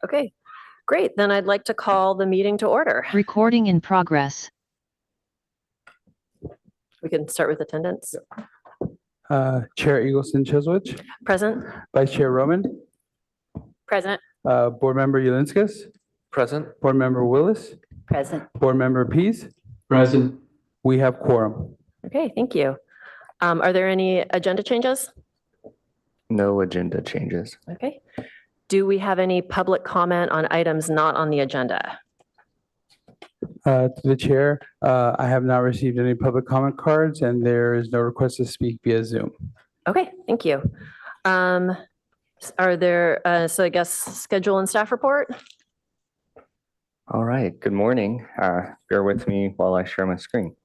Okay, great. Then I'd like to call the meeting to order. Recording in progress. We can start with attendance. Chair Eagleson Chiswich, Present? Vice Chair Roman, Present. Board Member Ulinskas, Present. Board Member Willis, Present. Board Member Pease. Present. We have quorum. Okay, thank you. Are there any agenda changes? No agenda changes. Okay. Do we have any public comment on items not on the agenda? To the chair, I have not received any public comment cards and there is no request to speak via Zoom. Okay, thank you. Are there, so I guess schedule and staff report? All right. Good morning. Bear with me while I share my screen.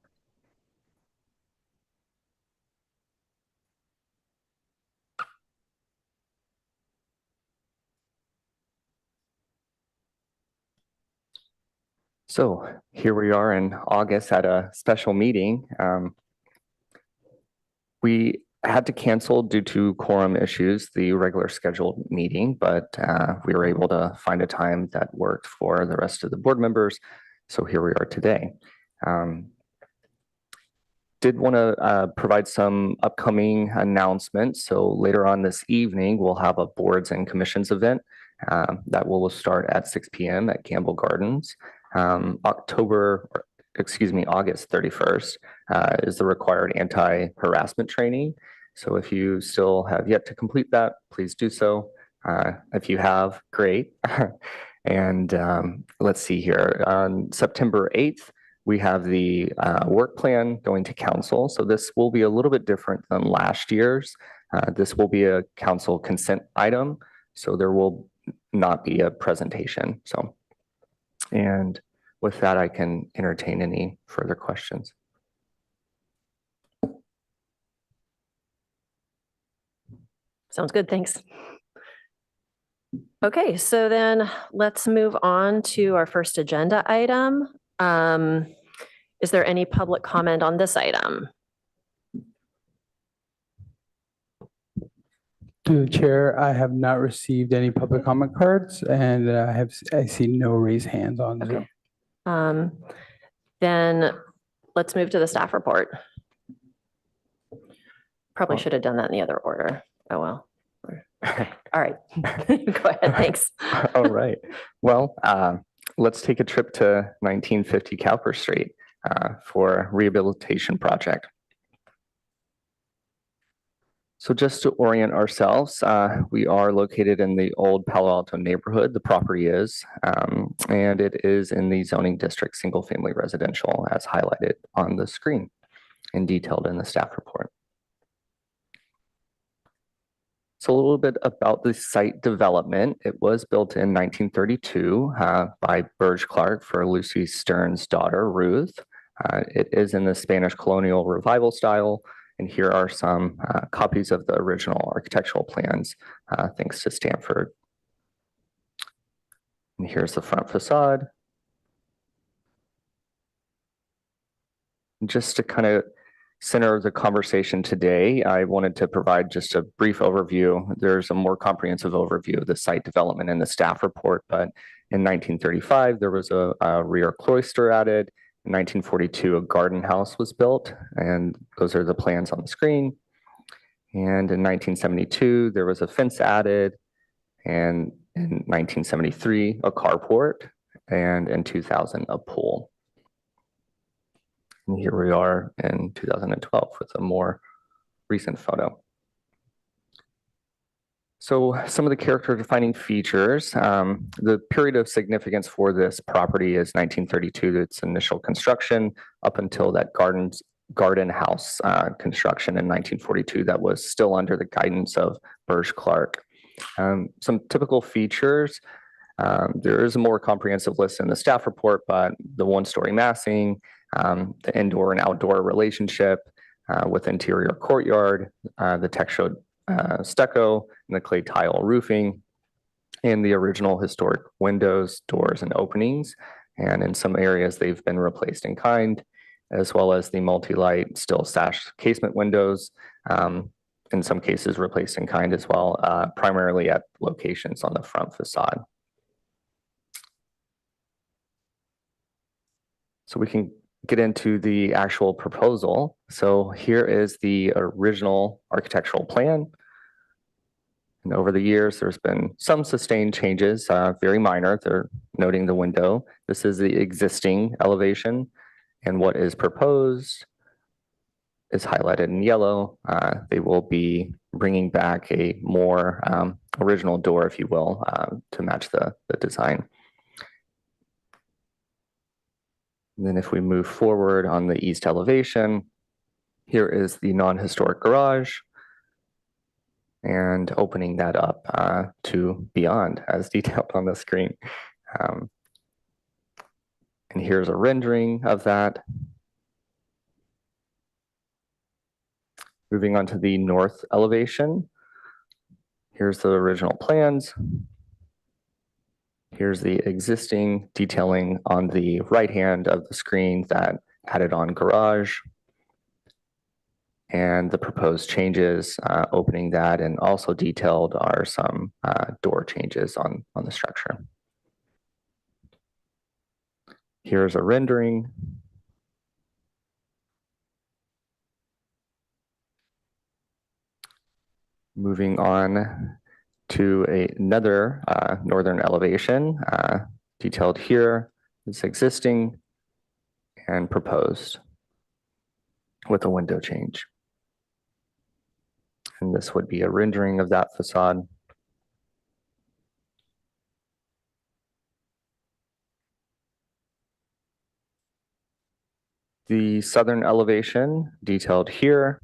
So here we are in August at a special meeting. We had to cancel due to quorum issues, the regular scheduled meeting, but we were able to find a time that worked for the rest of the board members. So here we are today. Did want to provide some upcoming announcements. So later on this evening, we'll have a boards and commissions event that will start at 6 p.m. at Campbell Gardens. August 31st is the required anti-harassment training. So if you still have yet to complete that, please do so. If you have, great. And let's see here. On September 8th, we have the work plan going to council. So this will be a little bit different than last year's. This will be a council consent item. So there will not be a presentation. So, and with that, I can entertain any further questions. Sounds good, thanks. Okay, so then let's move on to our first agenda item. Is there any public comment on this item? To the chair, I have not received any public comment cards and I see no raised hands on Zoom. Then let's move to the staff report. Probably should have done that in the other order. Oh, well. All right. Go ahead. Thanks. All right. Well, let's take a trip to 1950 Cowper Street for a rehabilitation project. So just to orient ourselves, we are located in the old Palo Alto neighborhood, the property is, and it is in the zoning district, single family residential, as highlighted on the screen and detailed in the staff report. So a little bit about the site development. It was built in 1932 by Clerk for Lucy Stern's daughter, Ruth. It is in the Spanish colonial revival style. And here are some copies of the original architectural plans, thanks to Stanford. And here's the front facade. Just to kind of center the conversation today, I wanted to provide just a brief overview. There's a more comprehensive overview of the site development in the staff report, but in 1935, there was a rear cloister added. In 1942, a garden house was built, and those are the plans on the screen. And in 1972, there was a fence added, and in 1973, a carport, and in 2000, a pool. And here we are in 2012 with a more recent photo. So some of the character defining features, the period of significance for this property is 1932, its initial construction, up until that garden house construction in 1942 that was still under the guidance of Clerk. Some typical features, there is a more comprehensive list in the staff report, but the one-story massing, the indoor and outdoor relationship with interior courtyard, the textured stucco and the clay tile roofing, and the original historic windows, doors, and openings. And in some areas, they've been replaced in kind, as well as the multi-light steel sash casement windows, in some cases replaced in kind as well, primarily at locations on the front facade. So we can get into the actual proposal. So here is the original architectural plan. And over the years, there's been some sustained changes, very minor. They're noting the window. This is the existing elevation, and what is proposed is highlighted in yellow. They will be bringing back a more original door, if you will, to match the design. And then if we move forward on the east elevation, here is the non-historic garage and opening that up to beyond as detailed on the screen. And here's a rendering of that. Moving on to the north elevation. Here's the original plans. Here's the existing detailing on the right hand of the screen that added on garage. And the proposed changes opening that, and also detailed are some door changes on the structure. Here's a rendering. Moving on to another northern elevation, detailed here. It's existing and proposed with a window change. And this would be a rendering of that facade. The southern elevation detailed here.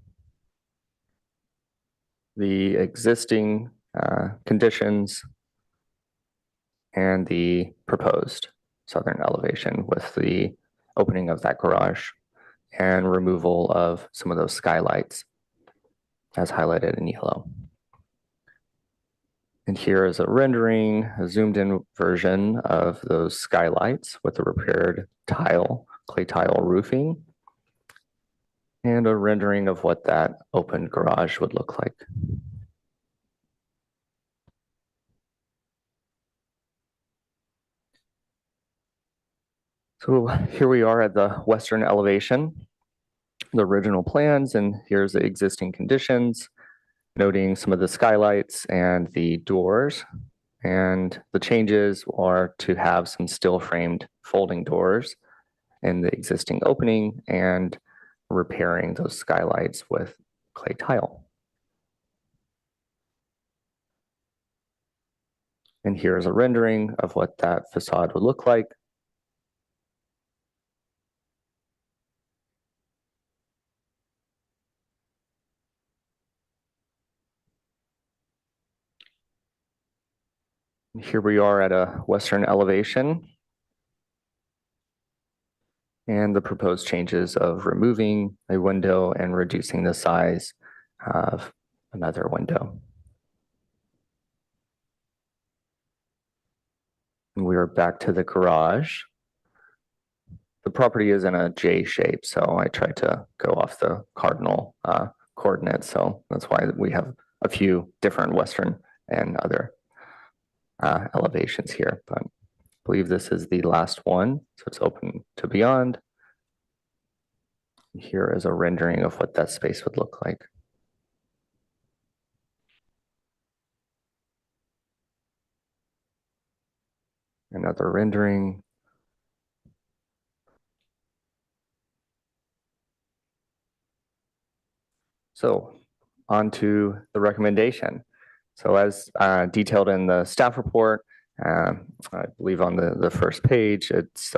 The existing conditions and the proposed southern elevation with the opening of that garage and removal of some of those skylights as highlighted in yellow. And here is a rendering, a zoomed in version of those skylights with a repaired tile, clay tile roofing, and a rendering of what that open garage would look like. So here we are at the western elevation, the original plans, and here's the existing conditions, noting some of the skylights and the doors. And the changes are to have some steel framed folding doors in the existing opening and repairing those skylights with clay tile. And here's a rendering of what that facade would look like. Here we are at a western elevation. And the proposed changes of removing a window and reducing the size of another window. And we are back to the garage. The property is in a J shape, so I tried to go off the cardinal coordinates. So that's why we have a few different western and other elevations here, but I believe this is the last one. So it's open to beyond. Here is a rendering of what that space would look like. Another rendering. So on to the recommendation. So as detailed in the staff report, I believe on the first page, it's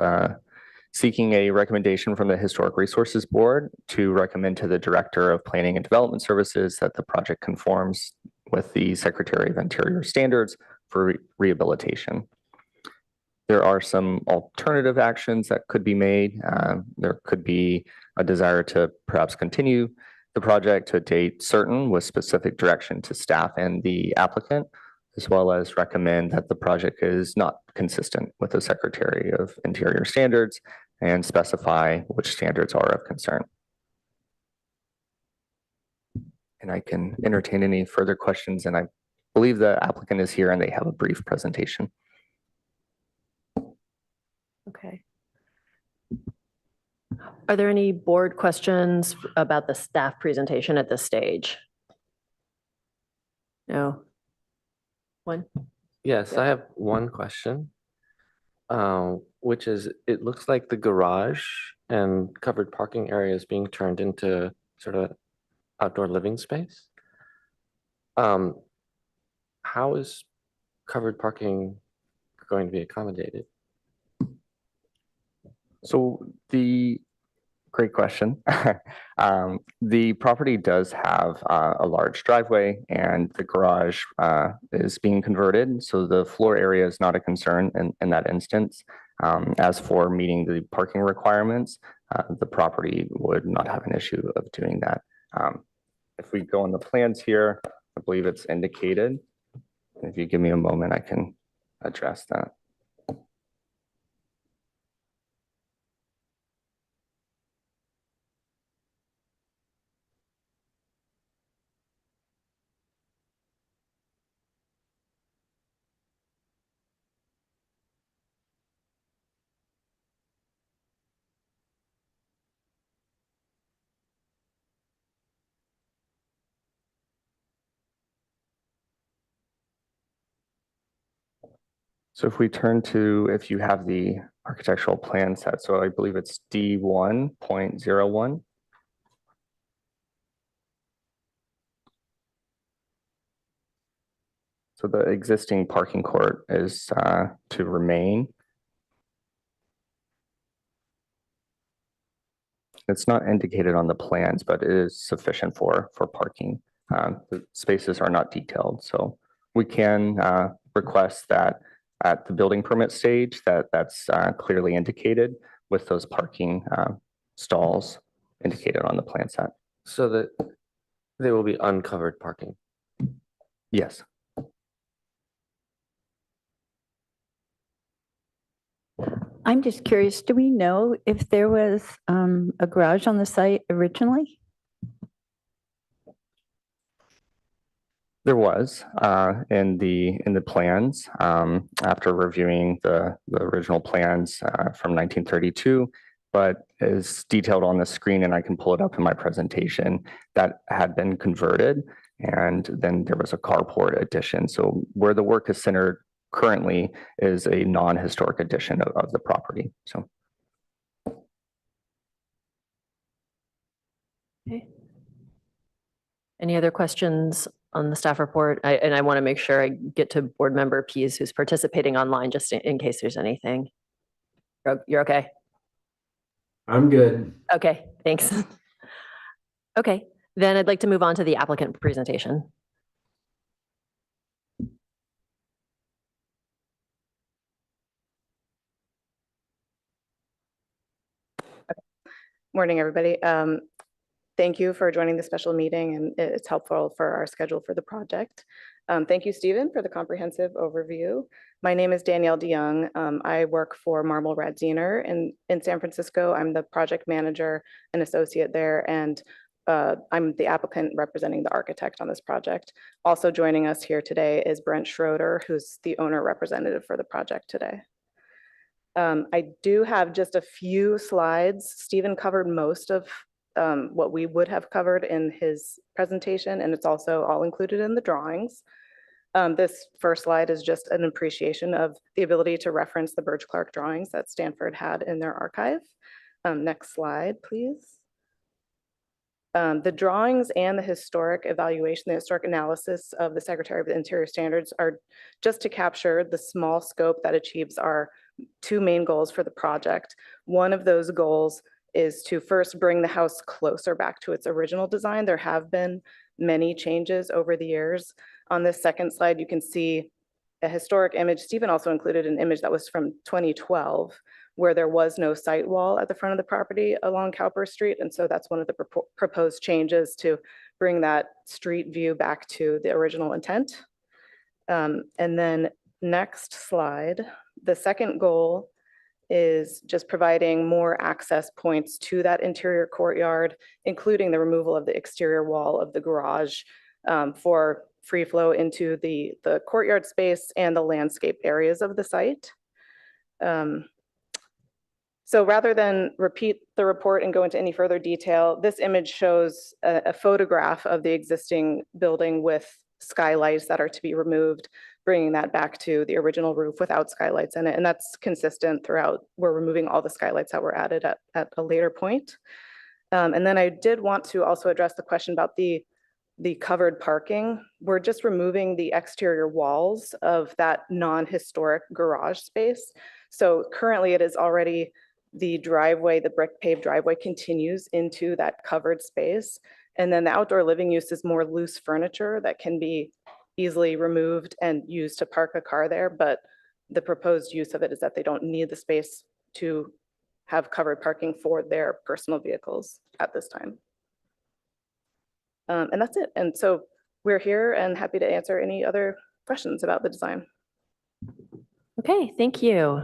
seeking a recommendation from the Historic Resources Board to recommend to the Director of Planning and Development Services that the project conforms with the Secretary of Interior standards for rehabilitation. There are some alternative actions that could be made. There could be a desire to perhaps continue the project to a date certain with specific direction to staff and the applicant, as well as recommend that the project is not consistent with the Secretary of Interior standards and specify which standards are of concern. And I can entertain any further questions, and I believe the applicant is here and they have a brief presentation. Okay. Are there any board questions about the staff presentation at this stage? No? One? Yes, I have one question, which is, it looks like the garage and covered parking area is being turned into sort of outdoor living space. How is covered parking going to be accommodated? So great question. The property does have a large driveway and the garage is being converted. So the floor area is not a concern in that instance. As for meeting the parking requirements, the property would not have an issue of doing that. If we go on the plans here, I believe it's indicated. If you give me a moment, I can address that. So if we turn to, if you have the architectural plan set, so I believe it's D1.01. So the existing parking court is to remain. It's not indicated on the plans, but it is sufficient for parking. The spaces are not detailed, so we can request that at the building permit stage that's clearly indicated with those parking stalls indicated on the plan set. So that there will be uncovered parking. Yes. I'm just curious, do we know if there was a garage on the site originally? There was in the plans after reviewing the original plans from 1932, but as detailed on the screen, and I can pull it up in my presentation, that had been converted, and then there was a carport addition. So where the work is centered currently is a non-historic addition of the property. So. Okay. Any other questions on the staff report? And I want to make sure I get to board member Pease who's participating online just in case there's anything. You're okay? I'm good. Okay, thanks. Okay, then I'd like to move on to the applicant presentation. Morning, everybody. Thank you for joining the special meeting, and it's helpful for our schedule for the project. Thank you, Stephen, for the comprehensive overview. My name is Danielle DeYoung. I work for Marble Radziner in San Francisco. I'm the project manager and associate there, and I'm the applicant representing the architect on this project. Also joining us here today is Brent Schroeder, who's the owner representative for the project today. I do have just a few slides. Stephen covered most of what we would have covered in his presentation, and it's also all included in the drawings. This first slide is just an appreciation of the ability to reference the Birch-Clark drawings that Stanford had in their archive. Next slide, please. The drawings and the historic evaluation, the historic analysis of the Secretary of the Interior standards are just to capture the small scope that achieves our two main goals for the project. One of those goals is to first bring the house closer back to its original design. There have been many changes over the years. On this second slide, you can see a historic image. Stephen also included an image that was from 2012, where there was no site wall at the front of the property along Cowper Street. And so that's one of the proposed changes to bring that street view back to the original intent. And then next slide, the second goal is just providing more access points to that interior courtyard, including the removal of the exterior wall of the garage for free flow into the courtyard space and the landscape areas of the site. So rather than repeat the report and go into any further detail, this image shows a photograph of the existing building with skylights that are to be removed, bringing that back to the original roof without skylights in it. And that's consistent throughout. We're removing all the skylights that were added at a later point. And then I did want to also address the question about the covered parking. We're just removing the exterior walls of that non-historic garage space. So currently it is already the driveway, the brick paved driveway continues into that covered space. And then the outdoor living use is more loose furniture that can be easily removed and used to park a car there. But the proposed use of it is that they don't need the space to have covered parking for their personal vehicles at this time. And that's it. And so we're here and happy to answer any other questions about the design. Okay, thank you.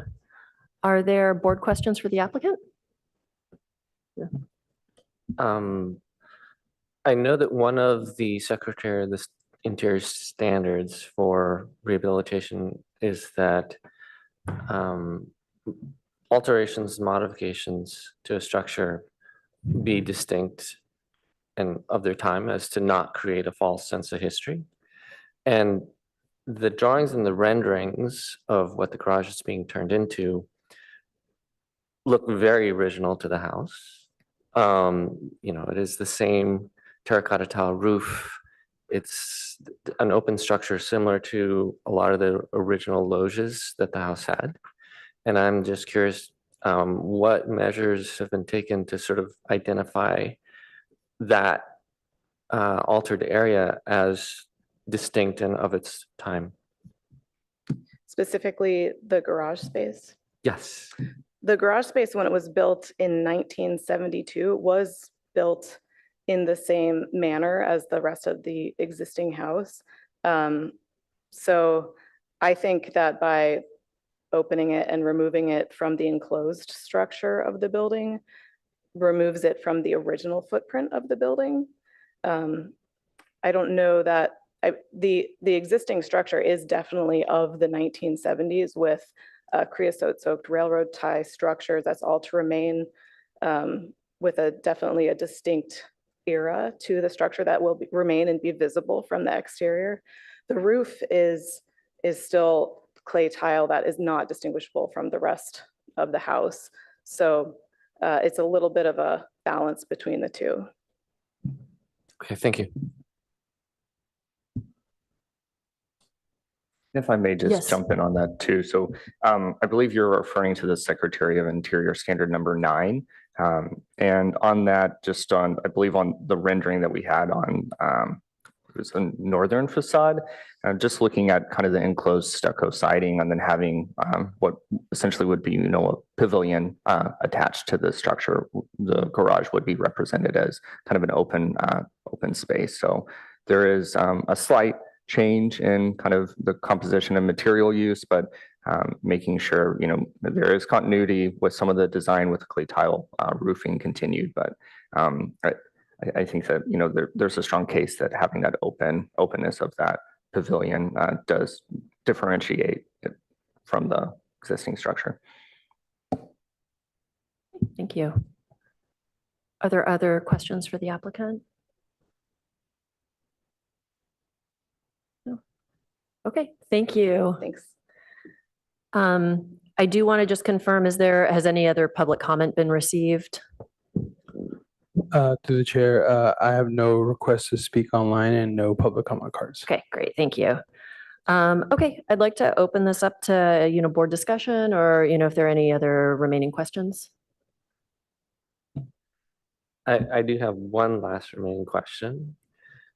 Are there board questions for the applicant? I know that one of the Secretary of the Interior standards for rehabilitation is that alterations, modifications to a structure be distinct and of their time as to not create a false sense of history. And the drawings and the renderings of what the garage is being turned into look very original to the house. You know, it is the same terracotta tile roof. It's an open structure similar to a lot of the original loges that the house had. And I'm just curious, what measures have been taken to sort of identify that altered area as distinct and of its time? Specifically the garage space. Yes. The garage space, when it was built in 1972, was built in the same manner as the rest of the existing house. So I think that by opening it and removing it from the enclosed structure of the building removes it from the original footprint of the building. I don't know that the existing structure is definitely of the 1970s with creosote soaked railroad tie structures. That's all to remain with definitely a distinct era to the structure that will remain and be visible from the exterior. The roof is still clay tile that is not distinguishable from the rest of the house. So it's a little bit of a balance between the two. Okay, thank you. If I may Yes. just jump in on that too. So I believe you're referring to the Secretary of Interior Standard number 9. And on that, just on, I believe on the rendering that we had on it was a northern facade, just looking at kind of the enclosed stucco siding and then having what essentially would be, you know, a pavilion attached to the structure. The garage would be represented as kind of an open space. So there is a slight change in kind of the composition and material use, but making sure, you know, there is continuity with some of the design with clay tile roofing continued. But I think that, you know, there's a strong case that having that openness of that pavilion does differentiate it from the existing structure. Thank you. Are there other questions for the applicant? No. Okay, thank you. Thanks. I do want to just confirm, has any other public comment been received? To the chair, I have no requests to speak online and no public comment cards. Okay, great, thank you. Okay, I'd like to open this up to, you know, board discussion or, you know, if there are any other remaining questions. I do have one last remaining question,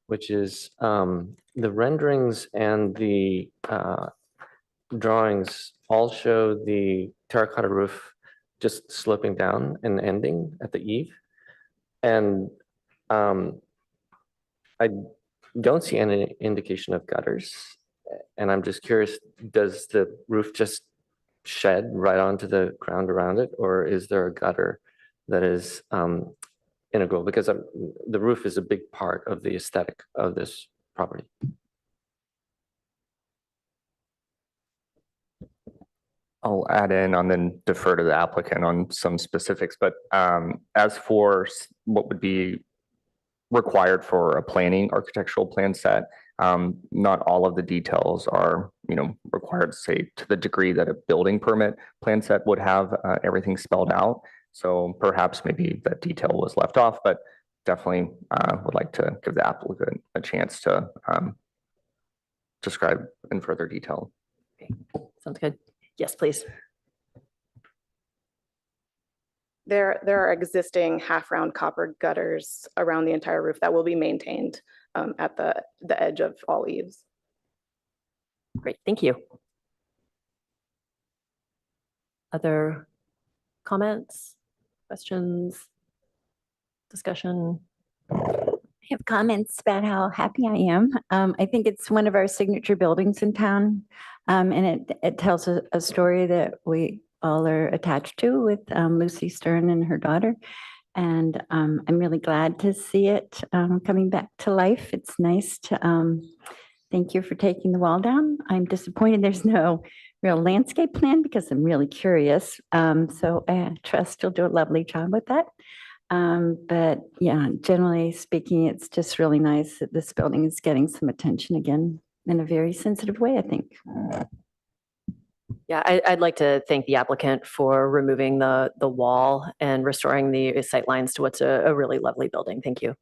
which is the renderings and the drawings all show the terracotta roof just sloping down and ending at the eave. And I don't see any indication of gutters. And I'm just curious, does the roof just shed right onto the ground around it? Or is there a gutter that is integral? Because the roof is a big part of the aesthetic of this property. I'll add in and then defer to the applicant on some specifics, but as for what would be required for a planning architectural plan set, not all of the details are, required, say, to the degree that a building permit plan set would have everything spelled out. So perhaps maybe that detail was left off, but definitely would like to give the applicant a chance to describe in further detail. Sounds good. Yes, please. There are existing half-round copper gutters around the entire roof that will be maintained at the edge of all eaves. Great, thank you. Other comments, questions, discussion? I have comments about how happy I am. I think it's one of our signature buildings in town. And it tells a story that we all are attached to with Lucy Stern and her daughter. And I'm really glad to see it coming back to life. It's nice to, thank you for taking the wall down. I'm disappointed there's no real landscape plan because I'm really curious. So I trust you'll do a lovely job with that. But yeah, generally speaking, it's just really nice that this building is getting some attention again in a very sensitive way, I think. Yeah, I'd like to thank the applicant for removing the wall and restoring the sight lines to what's a really lovely building. Thank you.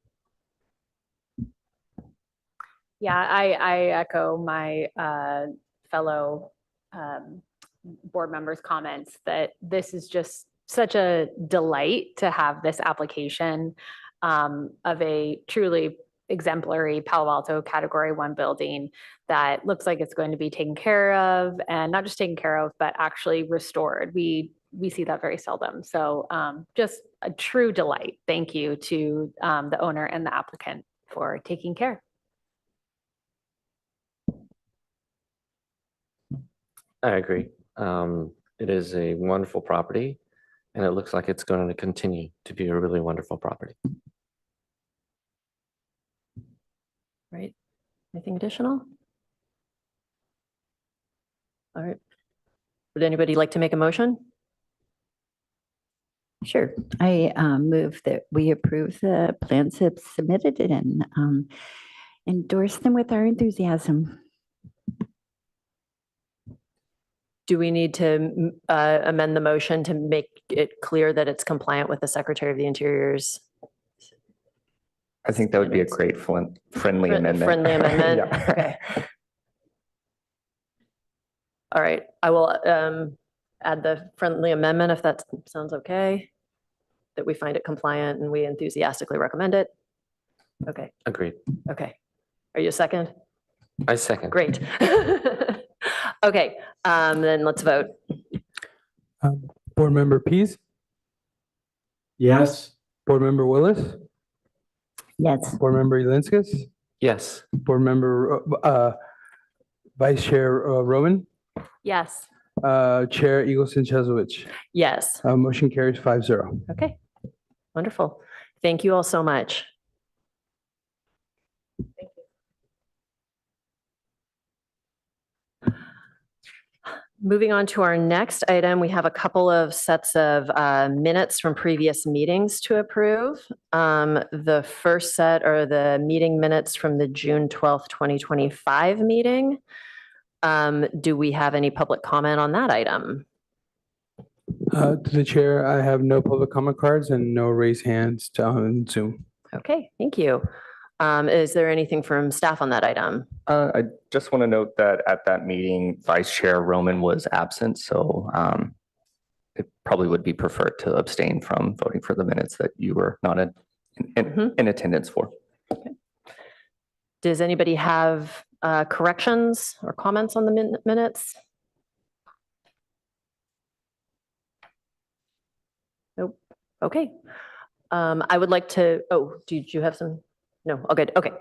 Yeah, I echo my fellow board members' comments that this is just such a delight to have this application of a truly exemplary Palo Alto Category 1 building that looks like it's going to be taken care of, and not just taken care of, but actually restored. We see that very seldom. So just a true delight. Thank you to the owner and the applicant for taking care. I agree. It is a wonderful property, and it looks like it's going to continue to be a really wonderful property. Right. Anything additional? All right. Would anybody like to make a motion? Sure. I move that we approve the plans as submitted and endorse them with our enthusiasm. Do we need to amend the motion to make it clear that it's compliant with the Secretary of the Interior's? I think that would be a great friendly amendment. Friendly amendment? Yeah. Okay. All right, I will add the friendly amendment if that sounds okay, that we find it compliant and we enthusiastically recommend it. Okay, Agreed. okay. Are you a second? I second. Great. Okay, then let's vote. Board Member Pease, Yes. Board Member Willis, Yes. Board Member Elinskis, Yes. Board Member Vice Chair Roman, Yes. Chair Eagleson Chesowich. Yes, Motion carries 5-0. okay, wonderful. Thank you all so much. Thank you. Moving on to our next item, we have a couple of sets of minutes from previous meetings to approve. The first set are the meeting minutes from the June 12th, 2025 meeting. Do we have any public comment on that item? To the chair, I have no public comment cards and no raised hands on Zoom. Okay, thank you. Is there anything from staff on that item? I just want to note that at that meeting, Vice Chair Roman was absent, so it probably would be preferred to abstain from voting for the minutes that you were not in attendance for. Okay. Does anybody have corrections or comments on the minutes? Nope. Okay. I would like to, did you have some? No, oh, good. Okay.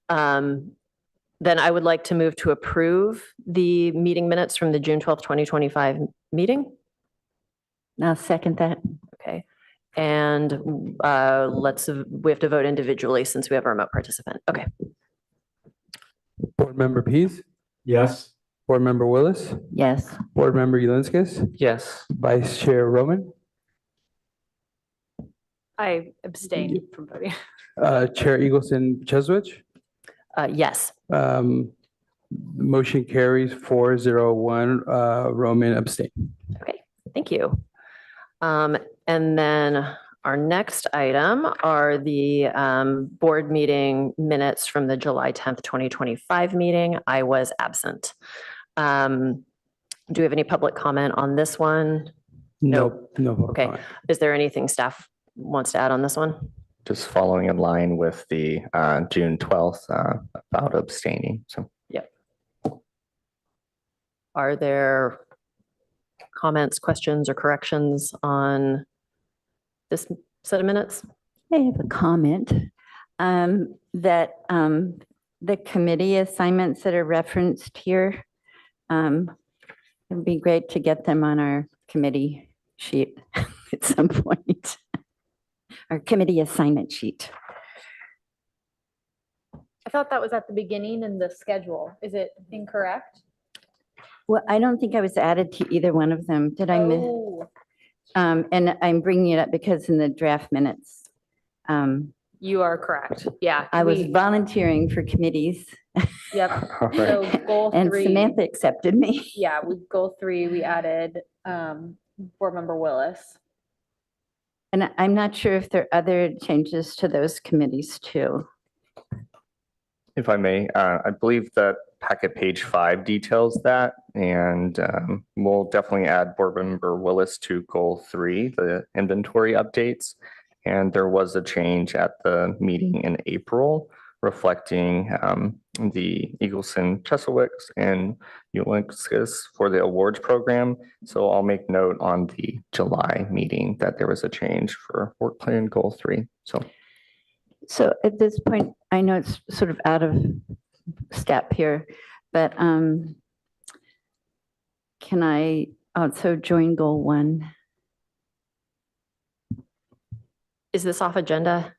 Then I would like to move to approve the meeting minutes from the June 12th, 2025 meeting. I'll second that. Okay. And we have to vote individually since we have a remote participant. Okay. Board Member Pease, Yes. Board Member Willis, Yes. Board Member Ulinskis, Yes. Vice Chair Roman, I abstain from voting. Chair Eagleson Cheswich. Yes. Motion carries 401, Roman abstain. Okay, thank you. And then our next item are the board meeting minutes from the July 10th, 2025 meeting. I was absent. Do we have any public comment on this one? Nope, no public Okay. comment. Is there anything staff wants to add on this one? Just following in line with the June 12th about abstaining. So Are there comments, questions, or corrections on this set of minutes? I have a comment that the committee assignments that are referenced here, it'd be great to get them on our committee sheet at some point. Our committee assignment sheet. I thought that was at the beginning in the schedule. Is it incorrect? Well, I don't think I was added to either one of them. Did I miss? Oh, And I'm bringing it up because in the draft minutes, you are correct. Yeah. I was we- volunteering for committees Yep. all right. So goal and 3. Samantha accepted me. Yeah, with goal 3, we added board member Willis. And I'm not sure if there are other changes to those committees too. If I may, I believe that packet page 5 details that, and we'll definitely add Board Member Willis to goal 3, the inventory updates. And there was a change at the meeting in April reflecting the Eagleson Chesowicz and Ulinskis for the awards program. So I'll make note on the July meeting that there was a change for work plan goal 3. So at this point, I know it's sort of out of step here, but can I also join goal 1? Is this off agenda?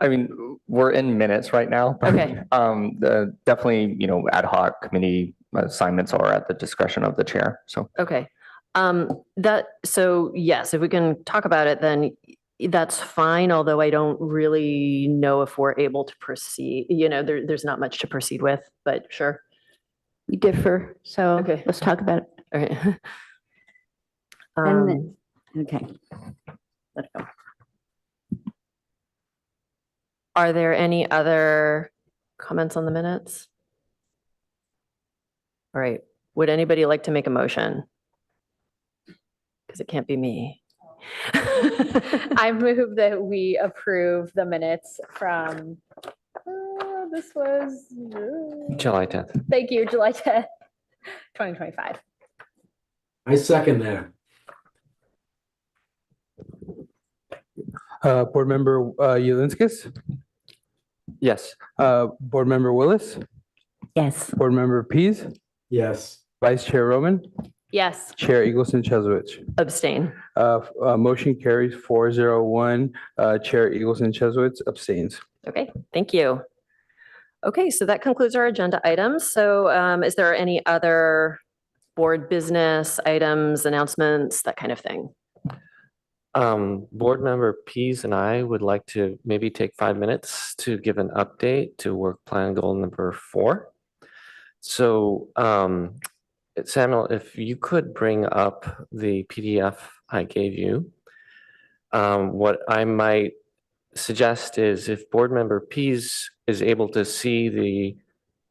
I mean, we're in minutes right now. Okay. Definitely, ad hoc committee assignments are at the discretion of the chair. So Okay. So yes, if we can talk about it, then that's fine, although I don't really know if we're able to proceed. There's not much to proceed with, but sure. We differ, so Okay. let's talk about it. All right. And then- Okay. Let it go. Are there any other comments on the minutes? All right. Would anybody like to make a motion? Because it can't be me. I move that we approve the minutes from, this was, July 10th. thank you, July 10th, 2025. I second that. Board Member Ulinskis, Yes. Board Member Willis, Yes. Board Member Pease, Yes. Vice Chair Roman, Yes. Chair Eagleson Chesowicz. Abstain. Motion carries 401, Chair Eagleson Chesowicz abstains. Okay, thank you. Okay, so that concludes our agenda items. So is there any other board business items, announcements, that kind of thing? Board member Pease and I would like to maybe take 5 minutes to give an update to work plan goal number 4. So, Samuel, if you could bring up the PDF I gave you. What I might suggest is if board member Pease is able to see the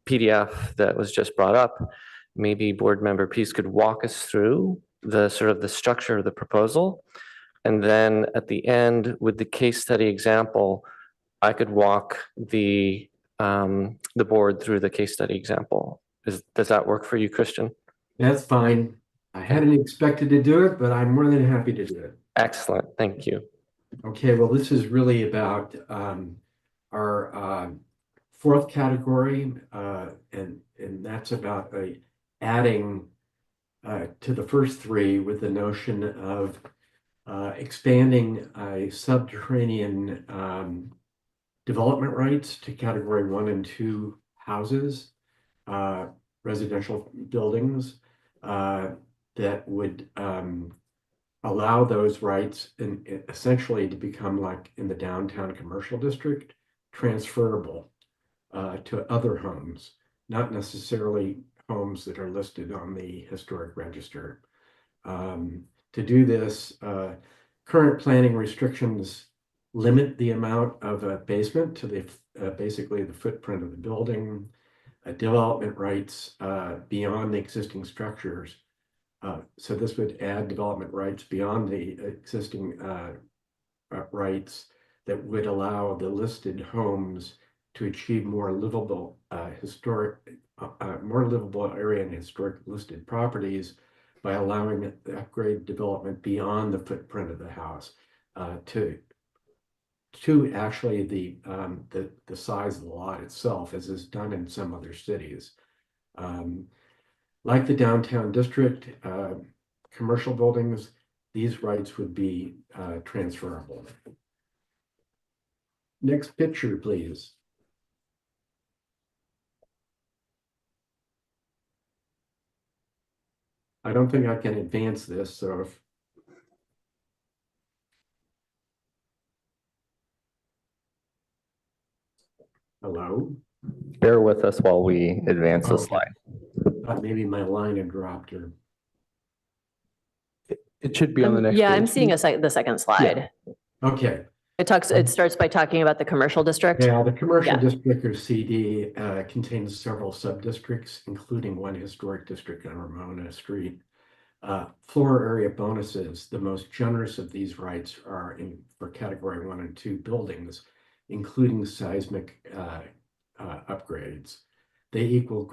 PDF that was just brought up, maybe board member Pease could walk us through the sort of the structure of the proposal. And then at the end with the case study example, I could walk the board through the case study example. Does that work for you, Christian? That's fine. I hadn't expected to do it, but I'm more than happy to do it. Excellent, thank you. Okay, well, this is really about our fourth category, and that's about adding to the first 3 with the notion of expanding subterranean development rights to category 1 and 2 houses, residential buildings that would allow those rights essentially to become like in the downtown commercial district, transferable to other homes, not necessarily homes that are listed on the historic register. To do this, current planning restrictions limit the amount of a basement to the basically the footprint of the building, development rights beyond the existing structures. So this would add development rights beyond the existing rights that would allow the listed homes to achieve more livable more livable area and historic listed properties by allowing the upgrade development beyond the footprint of the house to actually the size of the lot itself, as is done in some other cities. Like the downtown district, commercial buildings, these rights would be transferable. Next picture, please. I don't think I can advance this, so if hello? Bear with us while we advance the Okay. slide. Thought maybe my line had dropped or. It should be on the next Yeah, I'm page. seeing the second slide. Okay. It starts by talking about the commercial district. Yeah, the commercial Yeah. district or CD contains several sub-districts, including one historic district on Ramona Street. Floor area bonuses, the most generous of these rights are for category 1 and 2 buildings, including seismic upgrades. They equal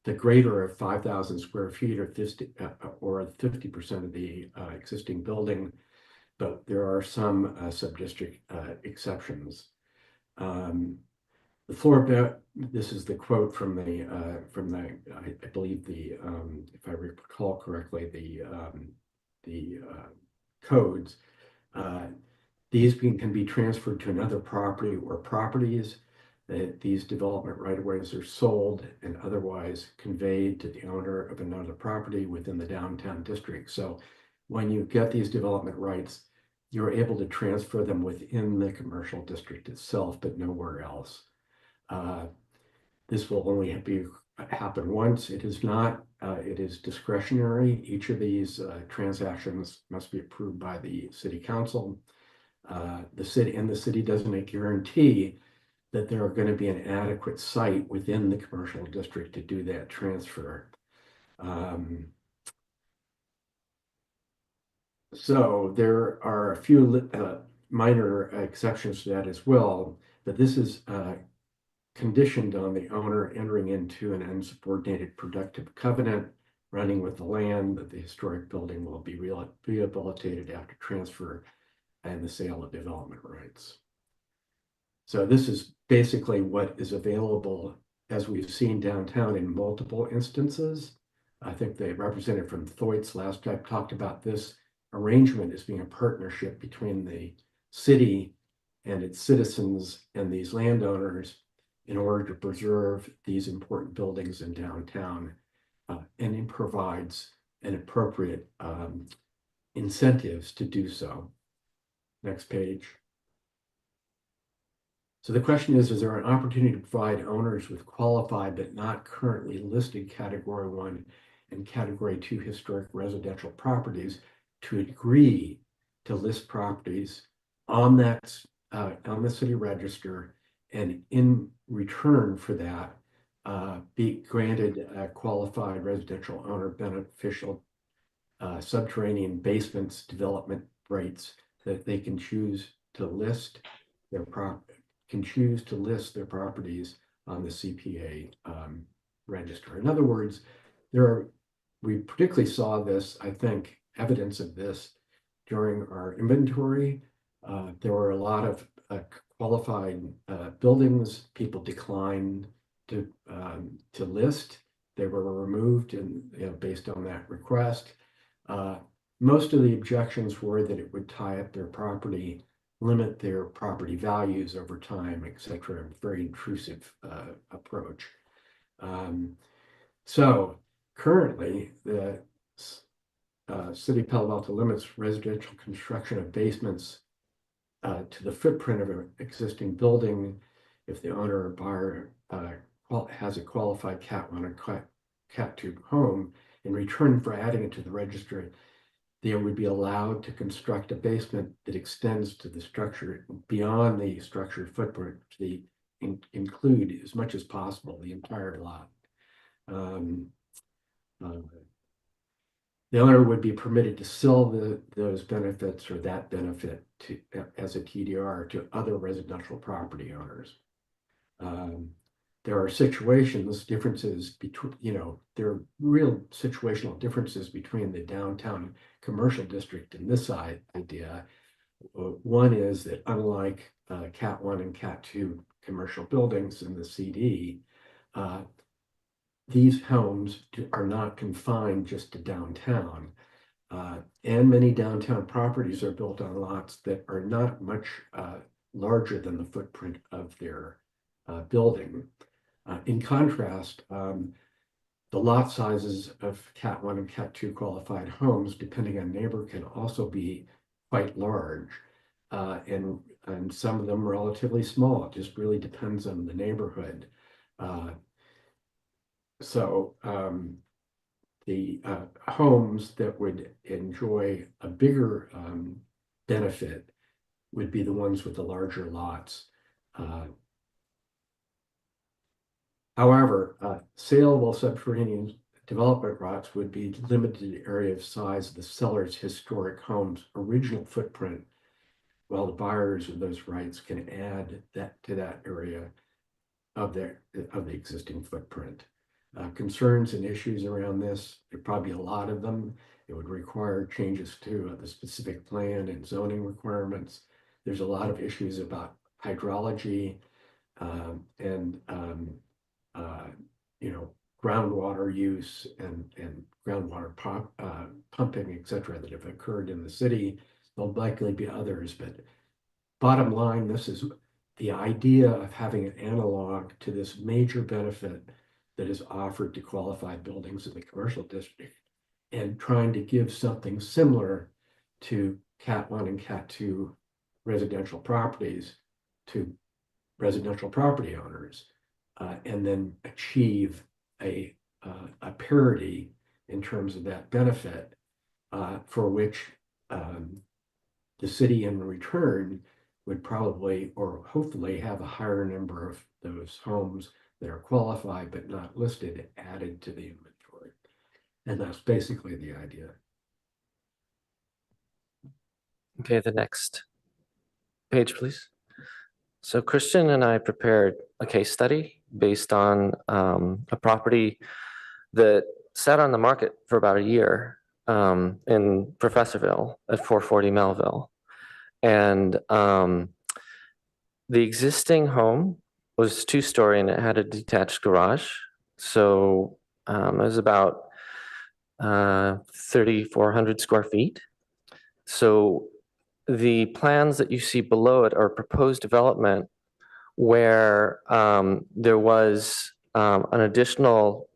the greater of 5,000 square feet or 50% of the existing building, but there are some sub-district exceptions. The floor, this is the quote from the, I believe if I recall correctly, the codes. These can be transferred to another property or properties. These development right-of-ways are sold and otherwise conveyed to the owner of another property within the downtown district. So when you get these development rights, you're able to transfer them within the commercial district itself, but nowhere else. This will only happen once. It is not, it is discretionary. Each of these transactions must be approved by the city council. The city doesn't guarantee that there are going to be an adequate site within the commercial district to do that transfer. So there are a few minor exceptions to that as well, but this is conditioned on the owner entering into an unsubordinated productive covenant running with the land that the historic building will be rehabilitated after transfer and the sale of development rights. So this is basically what is available as we've seen downtown in multiple instances. I think the representative from Thwaites last time talked about this arrangement as being a partnership between the city and its citizens and these landowners in order to preserve these important buildings in downtown, and it provides an appropriate incentives to do so. Next page. So the question is there an opportunity to provide owners with qualified but not currently listed category 1 and category 2 historic residential properties to agree to list properties on that on the city register, and in return for that be granted qualified residential owner beneficial subterranean basements development rights that they can choose to list their properties on the CPA register. In other words, we particularly saw this, I think, evidence of this during our inventory. There were a lot of qualified buildings people declined to list. They were removed and based on that request. Most of the objections were that it would tie up their property limit their property values over time, et cetera. Very intrusive approach. So currently, the City of Palo Alto limits residential construction of basements to the footprint of an existing building if the owner or buyer has a qualified Cat 1 or Cat 2 home. In return for adding it to the registry, they would be allowed to construct a basement that extends to the structure beyond the structure footprint to include as much as possible the entire lot. The owner would be permitted to sell those benefits or that benefit as a TDR to other residential property owners. There are differences between, there are real situational differences between the downtown commercial district and this idea. One is that unlike Cat 1 and Cat 2 commercial buildings in the CD, these homes are not confined just to downtown. And many downtown properties are built on lots that are not much larger than the footprint of their building. In contrast, the lot sizes of Cat 1 and Cat 2 qualified homes, depending on neighbor, can also be quite large. And some of them relatively small. It just really depends on the neighborhood. So the homes that would enjoy a bigger benefit would be the ones with the larger lots. However, saleable subterranean development lots would be limited to the area of size of the seller's historic home's original footprint, while the buyers of those rights can add that to that area of the existing footprint. Concerns and issues around this, there probably a lot of them. It would require changes to the specific plan and zoning requirements. There's a lot of issues about hydrology and groundwater use and groundwater pumping, et cetera, that have occurred in the city. There'll likely be others, but bottom line, this is the idea of having an analog to this major benefit that is offered to qualified buildings in the commercial district and trying to give something similar to Cat 1 and Cat 2 residential properties to residential property owners, and then achieve a parity in terms of that benefit, for which the city in return would probably or hopefully have a higher number of those homes that are qualified but not listed added to the inventory. And that's basically the idea. Okay, the next page, please. So Christian and I prepared a case study based on a property that sat on the market for about a year in Professorville at 440 Melville. And the existing home was 2-story and it had a detached garage. So it was about 3,400 square feet. So the plans that you see below it are proposed development where there was an additional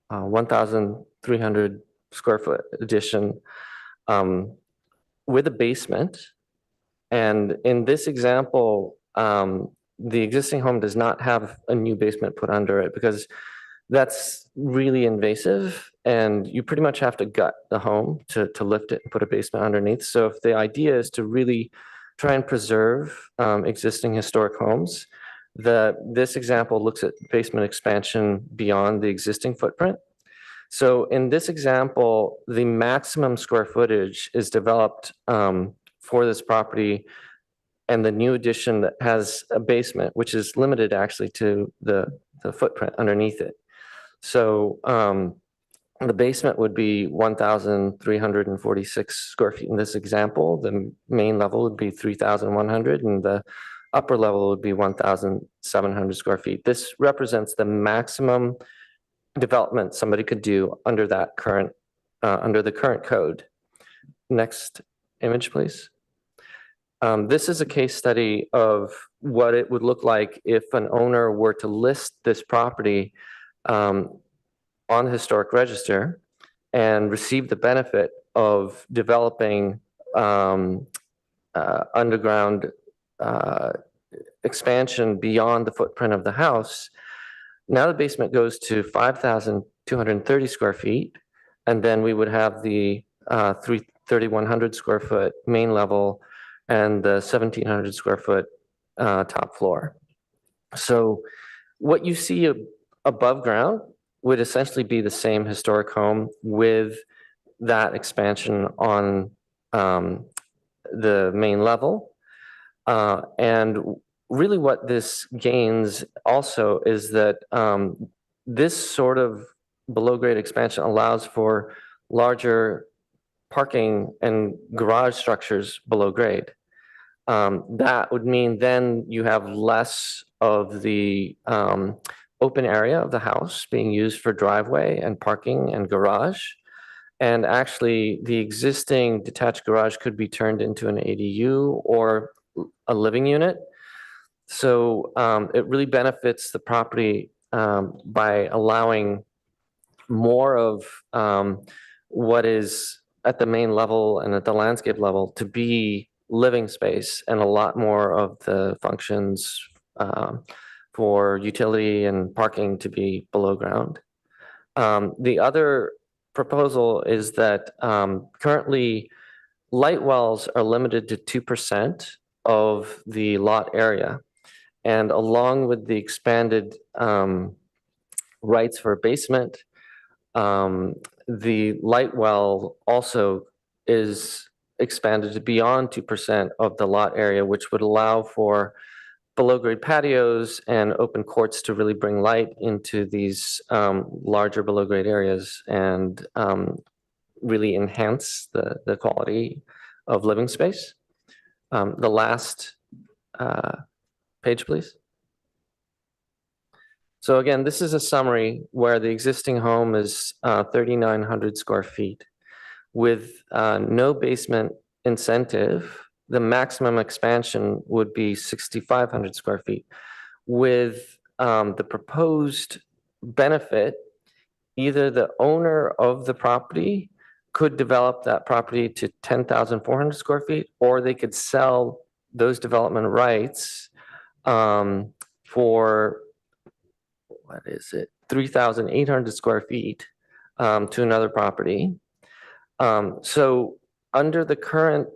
1,300 square foot addition with a basement. And in this example, the existing home does not have a new basement put under it because that's really invasive and you pretty much have to gut the home to lift it and put a basement underneath. So if the idea is to really try and preserve existing historic homes, this example looks at basement expansion beyond the existing footprint. So in this example, the maximum square footage is developed for this property, and the new addition that has a basement, which is limited actually to the footprint underneath it. So the basement would be 1,346 square feet in this example. The main level would be 3,100 and the upper level would be 1,700 square feet. This represents the maximum development somebody could do under that under the current code. Next image, please. This is a case study of what it would look like if an owner were to list this property on the historic register and receive the benefit of developing underground expansion beyond the footprint of the house. Now the basement goes to 5,230 square feet, and then we would have the 3,100 square foot main level and the 1,700 square foot top floor. So what you see above ground would essentially be the same historic home with that expansion on the main level. And really what this gains also is that this sort of below grade expansion allows for larger parking and garage structures below grade. That would mean then you have less of the open area of the house being used for driveway and parking and garage. And actually, the existing detached garage could be turned into an ADU or a living unit. So it really benefits the property by allowing more of what is at the main level and at the landscape level to be living space, and a lot more of the functions for utility and parking to be below ground. The other proposal is that currently light wells are limited to 2% of the lot area. And along with the expanded rights for basement, the light well also is expanded to beyond 2% of the lot area, which would allow for below grade patios and open courts to really bring light into these larger below grade areas and really enhance the quality of living space. The last page, please. So again, this is a summary where the existing home is 3,900 square feet. With no basement incentive, the maximum expansion would be 6,500 square feet. With the proposed benefit, either the owner of the property could develop that property to 10,400 square feet, or they could sell those development rights for, what is it, 3,800 square feet to another property. So under the current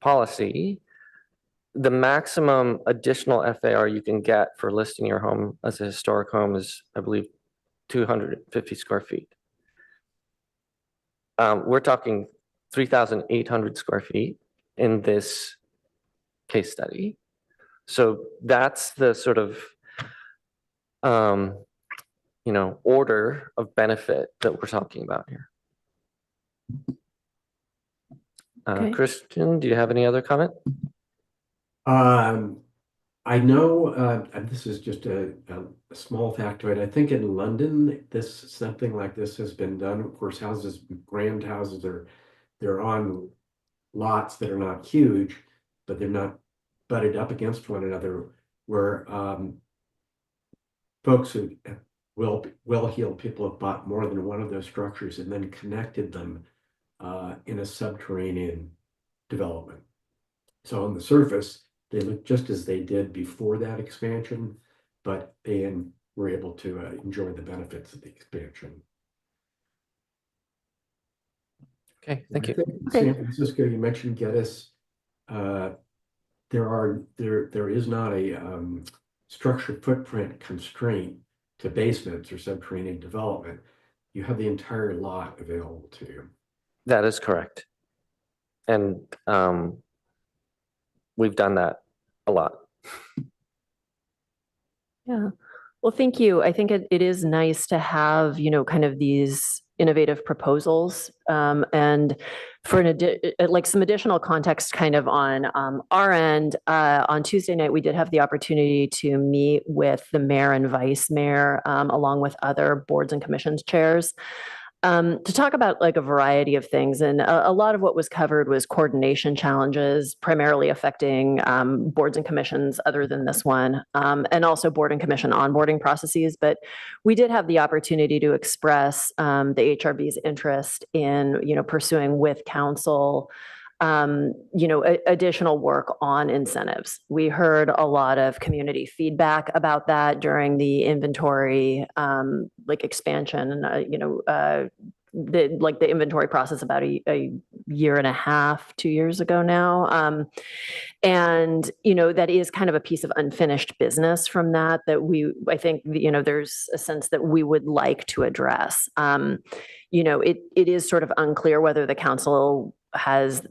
policy, the maximum additional FAR you can get for listing your home as a historic home is, I believe, 250 square feet. We're talking 3,800 square feet in this case study. So that's the sort of order of benefit that we're talking about here. Okay. Christian, do you have any other comment? I know this is just a small factoid. I think in London, something like this has been done. Of course, grand houses they're on lots that are not huge, but they're not butted up against one another, where folks who well-heeled people have bought more than one of those structures and then connected them in a subterranean development. So on the surface, they look just as they did before that expansion, but they were able to enjoy the benefits of the expansion. Okay, thank you. San Francisco, you mentioned Geddes. There is not a structure footprint constraint to basements or subterranean development. You have the entire lot available to you. That is correct. And we've done that a lot. Yeah. Well, thank you. I think it is nice to have, kind of these innovative proposals. And for some additional context kind of on our end, on Tuesday night, we did have the opportunity to meet with the mayor and vice mayor, along with other boards and commissions chairs. to talk about like a variety of things. And a lot of what was covered was coordination challenges, primarily affecting boards and commissions other than this one, and also board and commission onboarding processes. But we did have the opportunity to express the HRB's interest in, pursuing with council additional work on incentives. We heard a lot of community feedback about that during the inventory, expansion, the inventory process about a year and a half, 2 years ago now. And, that is kind of a piece of unfinished business from that I think, there's a sense that we would like to address. It is sort of unclear whether the council has,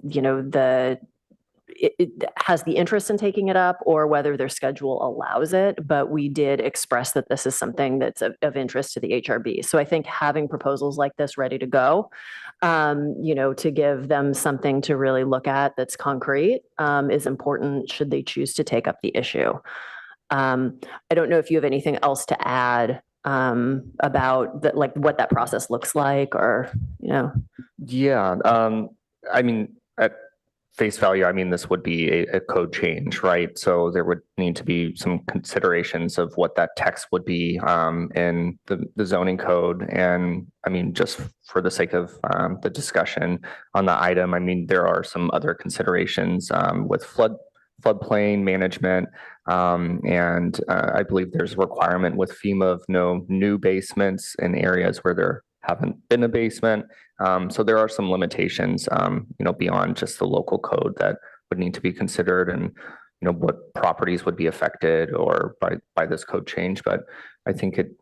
it has the interest in taking it up or whether their schedule allows it, but we did express that this is something that's of interest to the HRB. So I think having proposals like this ready to go, to give them something to really look at that's concrete, is important should they choose to take up the issue. I don't know if you have anything else to add about that, like what that process looks like, or, Yeah, I mean, at face value, I mean, this would be a code change, right? So there would need to be some considerations of what that text would be in the zoning code. And I mean, just for the sake of the discussion on the item, I mean, there are some other considerations with floodplain management. And I believe there's a requirement with FEMA of no new basements in areas where there haven't been a basement. So there are some limitations, beyond just the local code that would need to be considered, and, what properties would be affected or by this code change. But I think it,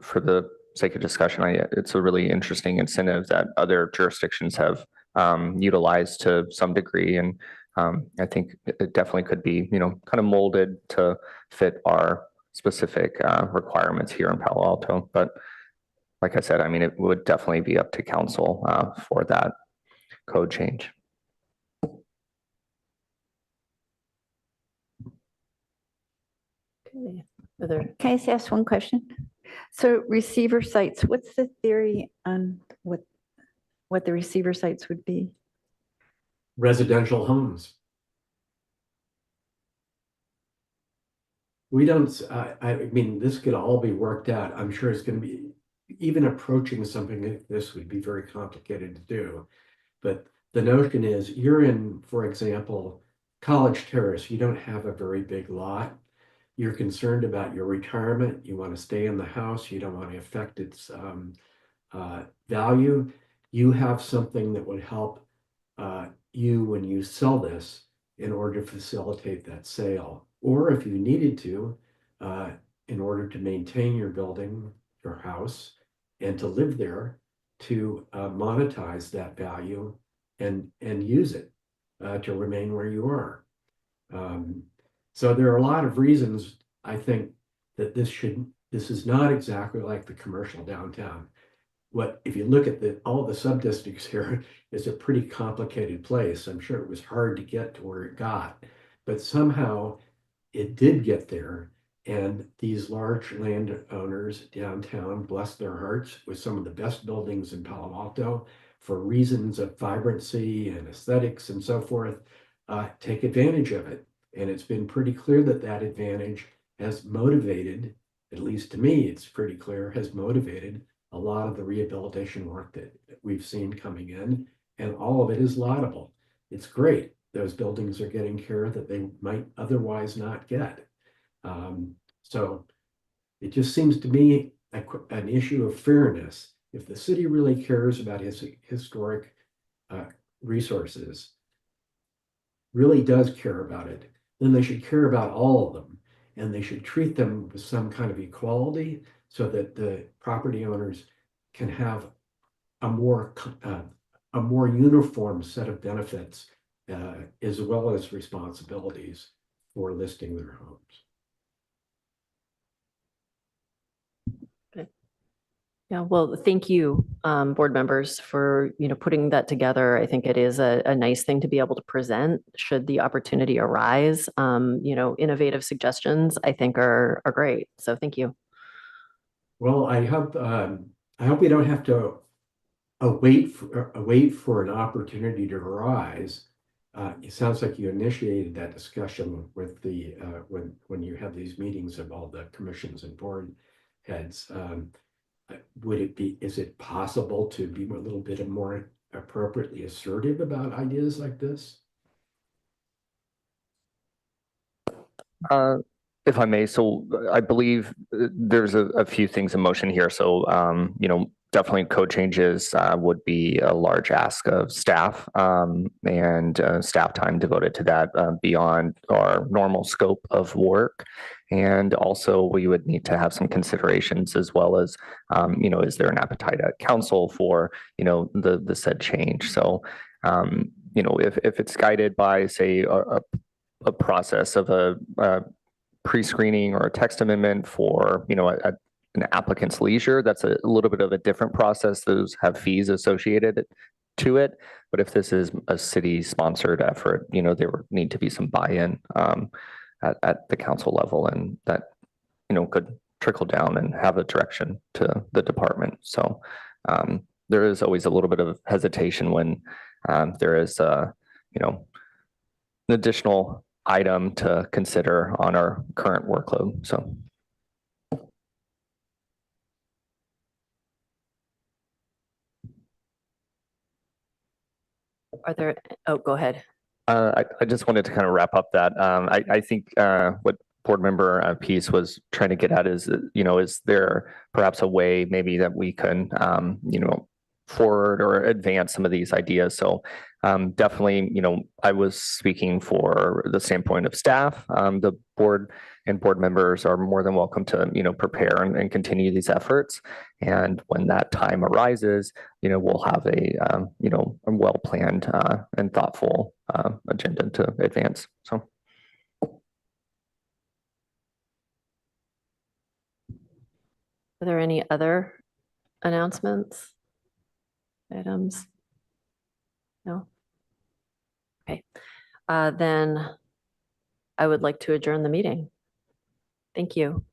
for the sake of discussion, it's a really interesting incentive that other jurisdictions have utilized to some degree. And I think it definitely could be, kind of molded to fit our specific requirements here in Palo Alto. But like I said, I mean, it would definitely be up to council for that code change. okay. Can I just ask one question? So receiver sites, what's the theory on what the receiver sites would be? Residential homes. We don't, I mean, this could all be worked out. I'm sure it's going to be, even approaching something like this would be very complicated to do. But the notion is you're in, for example, College Terrace, you don't have a very big lot. You're concerned about your retirement. You want to stay in the house. You don't want to affect its value. You have something that would help you when you sell this in order to facilitate that sale. Or if you needed to, in order to maintain your building, your house, and to live there, to monetize that value and use it to remain where you are. So there are a lot of reasons I think that this is not exactly like the commercial downtown. If you look at all the sub-districts here, it's a pretty complicated place. I'm sure it was hard to get to where it got, but somehow it did get there. And these large landowners downtown, bless their hearts, with some of the best buildings in Palo Alto for reasons of vibrancy and aesthetics and so forth, take advantage of it. And it's been pretty clear that that advantage has motivated, at least to me, it's pretty clear, has motivated a lot of the rehabilitation work that we've seen coming in, and all of it is laudable. It's great. Those buildings are getting care that they might otherwise not get. So it just seems to me an issue of fairness. If the city really cares about his historic resources, really does care about it, then they should care about all of them, and they should treat them with some kind of equality so that the property owners can have a more uniform set of benefits as well as responsibilities for listing their homes. Yeah, well, thank you, board members, for, putting that together. I think it is a nice thing to be able to present should the opportunity arise. Innovative suggestions, I think, are great. So thank you. Well, I hope we don't have to wait for an opportunity to arise. It sounds like you initiated that discussion with the, when you have these meetings of all the commissions and board heads. Is it possible to be a little bit more appropriately assertive about ideas like this? If I may, so I believe there's a few things in motion here. So, definitely code changes would be a large ask of staff and staff time devoted to that beyond our normal scope of work. And also we would need to have some considerations as well as, is there an appetite at council for, the said change? So, if it's guided by, say, a process of a pre-screening or a text amendment for, an applicant's leisure, that's a little bit of a different process. Those have fees associated to it. But if this is a city-sponsored effort, there would need to be some buy-in at the council level, and that, could trickle down and have a direction to the department. So there is always a little bit of hesitation when there is, an additional item to consider on our current workload. So. Are there, oh, go ahead. I just wanted to kind of wrap up that. I think what board member Peace was trying to get at is, is there perhaps a way maybe that we can, forward or advance some of these ideas? So definitely, I was speaking for the standpoint of staff. The board and board members are more than welcome to, prepare and continue these efforts. And when that time arises, we'll have a well-planned and thoughtful agenda to advance. So. Are there any other announcements? Items? No? Okay. Then I would like to adjourn the meeting. Thank you.